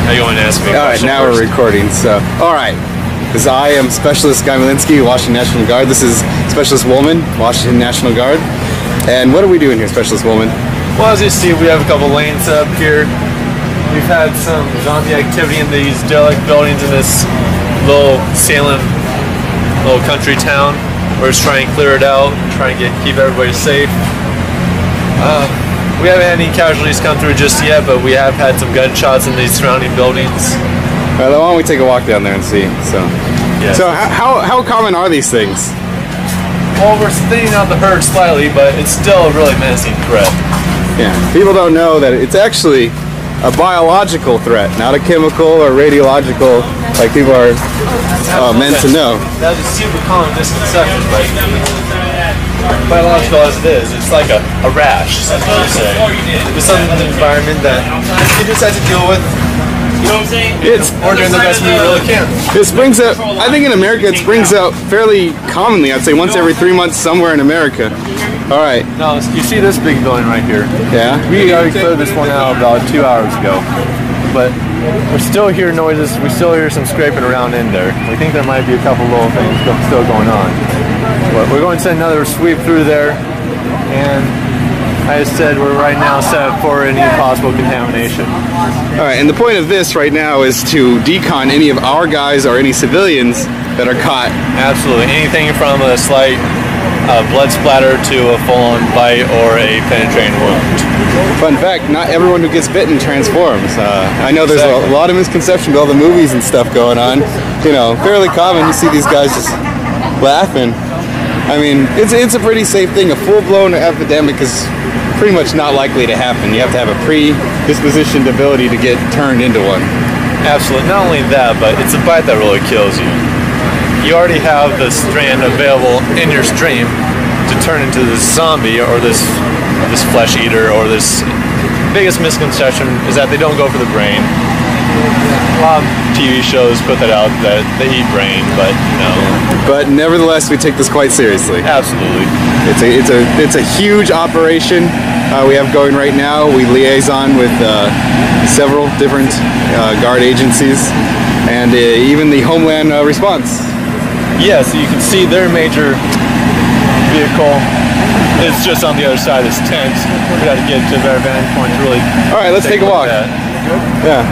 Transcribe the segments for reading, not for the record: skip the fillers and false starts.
Are you going to ask me a Alright, question now first? we're recording, so. Alright. Because I am Specialist Guy Malinsky, Washington National Guard. This is Specialist Woolman, Washington National Guard. And what are we doing here, Specialist Woolman? Well, as you see, we have a couple lanes up here. We've had some zombie activity in these derelict buildings in this little Salem, little country town. We're just trying to clear it out, trying to keep everybody safe. We haven't had any casualties come through just yet, but we have had some gunshots in these surrounding buildings. Why don't we take a walk down there and see? So, Yes. so how common are these things? Well, we're thinning out the herd slightly, but it's still a really menacing threat. Yeah, people don't know that it's actually a biological threat, not a chemical or radiological, like people are meant to know. That's a super common misconception, but biological as it is, it's like a rash, as you say. It's something in the environment that you just have to deal with. You know what I'm saying? We're doing the best we really can. It springs out, I think in America it springs out fairly commonly. I'd say once every 3 months somewhere in America. All right. Now, you see this big building right here? Yeah. We already cleared this one out about 2 hours ago. But we're still hearing noises. We still hear some scraping around in there. We think there might be a couple little things still going on. But we're going to send another sweep through there. And I just said we're right now set up for any possible contamination. All right, and the point of this right now is to decon any of our guys or any civilians that are caught. Absolutely. Anything from a slight blood splatter to a full-on bite or a penetrating wound. Fun fact, not everyone who gets bitten transforms. I know there's a lot of misconception with all the movies and stuff going on. You know, fairly common. You see these guys just laughing. I mean, it's a pretty safe thing. A full-blown epidemic is pretty much not likely to happen. You have to have a predispositioned ability to get turned into one. Absolutely. Not only that, but it's a bite that really kills you. You already have the strand available in your stream to turn into this zombie or this flesh eater or this. Biggest misconception is that they don't go for the brain. A lot of TV shows put that out that they eat brain, but no. But nevertheless, we take this quite seriously. Absolutely. It's a huge operation we have going right now. We liaison with several different guard agencies and even the Homeland Response. Yeah, so you can see their major vehicle is just on the other side of this tent. We got to get to their vantage point to really. All right, let's take a walk. Yeah.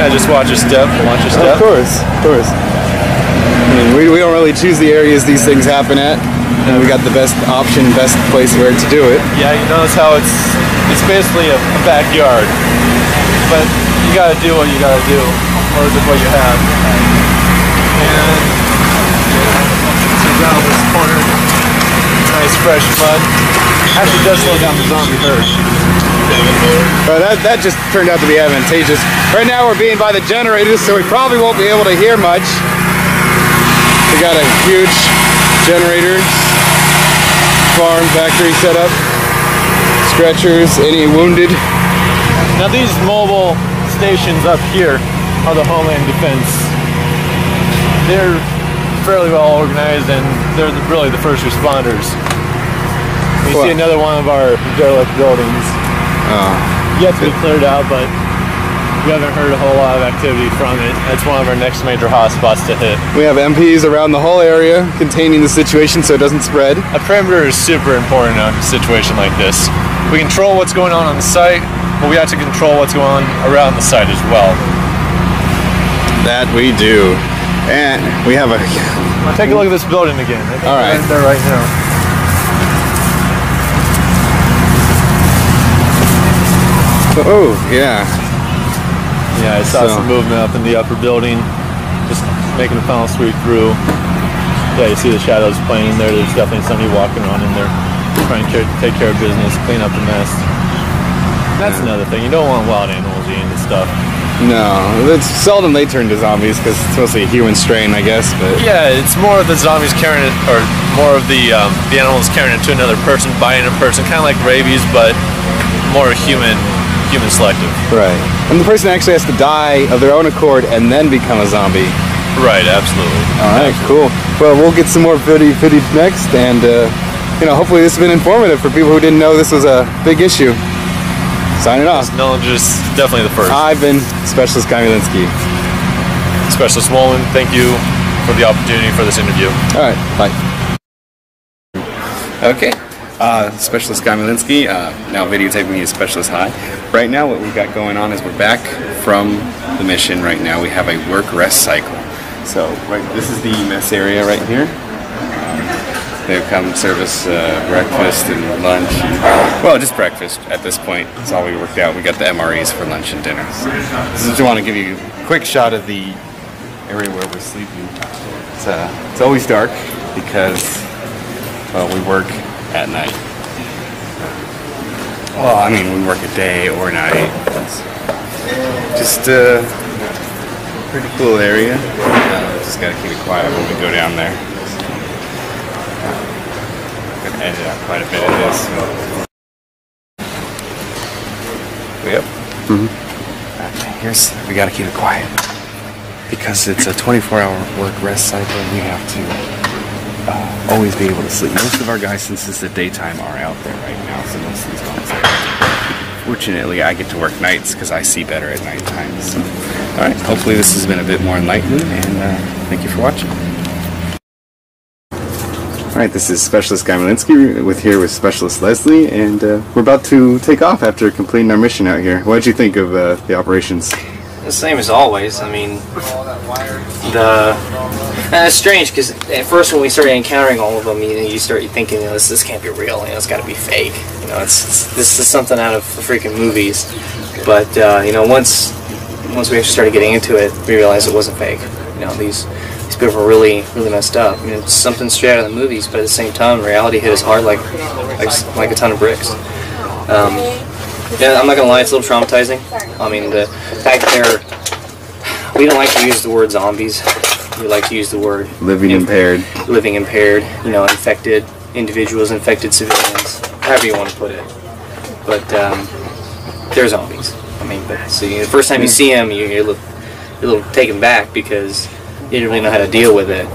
Yeah, just watch your step. Watch your step. Of course, of course. I mean, we don't really choose the areas these things happen at. And we got the best option, best place where to do it. Yeah, you notice how it's basically a backyard, but you got to do what you got to do, or is it what you have? And around this corner, nice fresh mud. Actually does slow down the zombie herd. That just turned out to be advantageous. Right now we're being by the generators, so we probably won't be able to hear much. We got a huge generator, farm, factory set up, stretchers, any wounded. Now these mobile stations up here are the Homeland Defense. They're fairly well organized and they're really the first responders. You see another one of our derelict buildings. Yet to be cleared out, but we haven't heard a whole lot of activity from it. That's one of our next major hotspots to hit. We have MPs around the whole area containing the situation so it doesn't spread. A perimeter is super important in a situation like this. We control what's going on the site, but we have to control what's going on around the site as well. That we do. And we have a... Take a look at this building again. I think all right. Right there right now. Oh, yeah. Yeah, I saw some movement up in the upper building. Just making a final sweep through. Yeah, you see the shadows playing in there. There's definitely somebody walking around in there trying to take care of business, clean up the mess. That's another thing. You don't want wild animals eating this stuff. No, it's seldom they turn to zombies because it's mostly a human strain, I guess. But yeah, it's more of the zombies carrying it, or more of the animals carrying it to another person, biting a person, kind of like rabies, but more human selective. Right. And the person actually has to die of their own accord and then become a zombie. Right, absolutely. All right, cool. Well, we'll get some more footage next, and hopefully this has been informative for people who didn't know this was a big issue. Signing off. Knowledge is definitely the first. I've been Specialist Kamielinski. Specialist Mullen, thank you for the opportunity for this interview. All right, bye. Okay, Specialist Kamielinski, now videotaping as Specialist High. Right now what we've got going on is we're back from the mission right now. We have a work-rest cycle. So this is the mess area right here. They come serve us breakfast and lunch. Well, just breakfast at this point. That's all we worked out. We got the MREs for lunch and dinner. So this is, I want to give you a quick shot of the area where we're sleeping. It's always dark because, well, we work at night. Well, I mean, we work a day or night. It's just a pretty cool area. Just gotta keep it quiet when we go down there. Edit out quite a bit of this. Yep. We gotta keep it quiet because it's a 24-hour work rest cycle and we have to always be able to sleep. Most of our guys, since it's the daytime, are out there right now, so most of these guys are. Fortunately, I get to work nights because I see better at nighttime. So. Alright, hopefully this has been a bit more enlightening, and thank you for watching. Alright, this is Specialist Kamielinski here with Specialist Leslie, and we're about to take off after completing our mission out here. What did you think of the operations? The same as always. I mean, it's strange because at first when we started encountering all of them, you start thinking, this can't be real. It's got to be fake. This is something out of the freaking movies. But once we actually started getting into it, we realized it wasn't fake. These people were really messed up. I mean, it's something straight out of the movies, but at the same time, reality hit us hard like a ton of bricks. Yeah, I'm not gonna lie, it's a little traumatizing. I mean, the fact that we don't like to use the word zombies. We like to use the word living impaired. Living impaired. Infected individuals, infected civilians, however you want to put it. But they're zombies. I mean, the first time you see them, you're a little taken back because you didn't really know how to deal with it.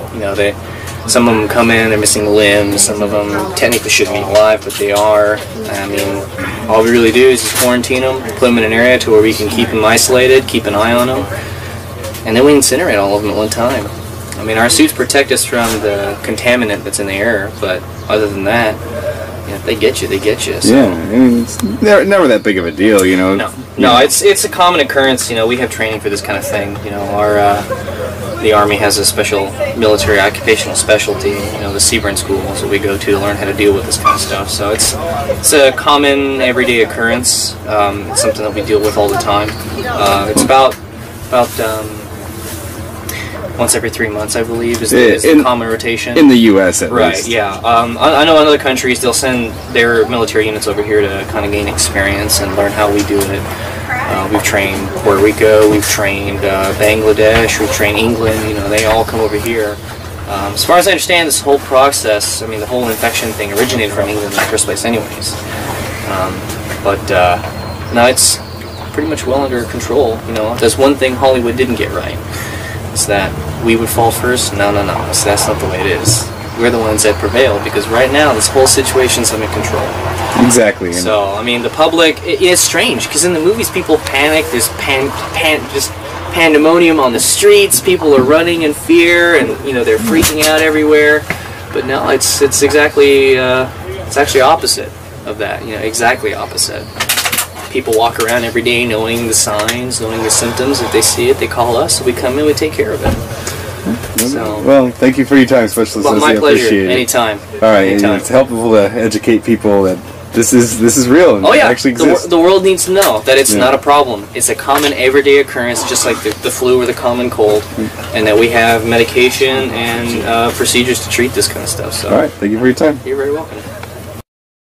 Some of them come in, they're missing limbs. Some of them technically shouldn't be alive, but they are. I mean, all we really do is just quarantine them, put them in an area to where we can keep them isolated, keep an eye on them, and then we incinerate all of them at one time. I mean, our suits protect us from the contaminant that's in the air, but other than that, if they get you, they get you. So. Yeah, I mean, it's never that big of a deal, No, it's a common occurrence. We have training for this kind of thing. The Army has a special military occupational specialty, the Sebring schools that we go to learn how to deal with this kind of stuff. So it's a common everyday occurrence. It's something that we deal with all the time. It's about once every 3 months, I believe, is the common rotation. In the U.S. at least. Right, yeah. I know in other countries they'll send their military units over here to kind of gain experience and learn how we do it. We've trained Puerto Rico, we've trained Bangladesh, we've trained England, they all come over here. As far as I understand, this whole process, I mean, the whole infection thing originated from England in the first place anyways. Now it's pretty much well under control. There's one thing Hollywood didn't get right. It's that we would fall first. No. So that's not the way it is. We're the ones that prevail because right now this whole situation's under control. Exactly. So I mean, the public. It's strange because in the movies people panic. There's just pandemonium on the streets. People are running in fear, and they're freaking out everywhere. But no, it's exactly it's actually opposite of that. Exactly opposite. People walk around every day knowing the signs, knowing the symptoms. If they see it, they call us. So we come in, we take care of it. So, well, thank you for your time, Specialist. Well, my pleasure. Appreciate it. Anytime. All right, Anytime. It's helpful to educate people that this is real and it actually exists. The world needs to know that it's not a problem. It's a common everyday occurrence, just like the flu or the common cold, and that we have medication and procedures to treat this kind of stuff. So. All right, thank you for your time. You're very welcome.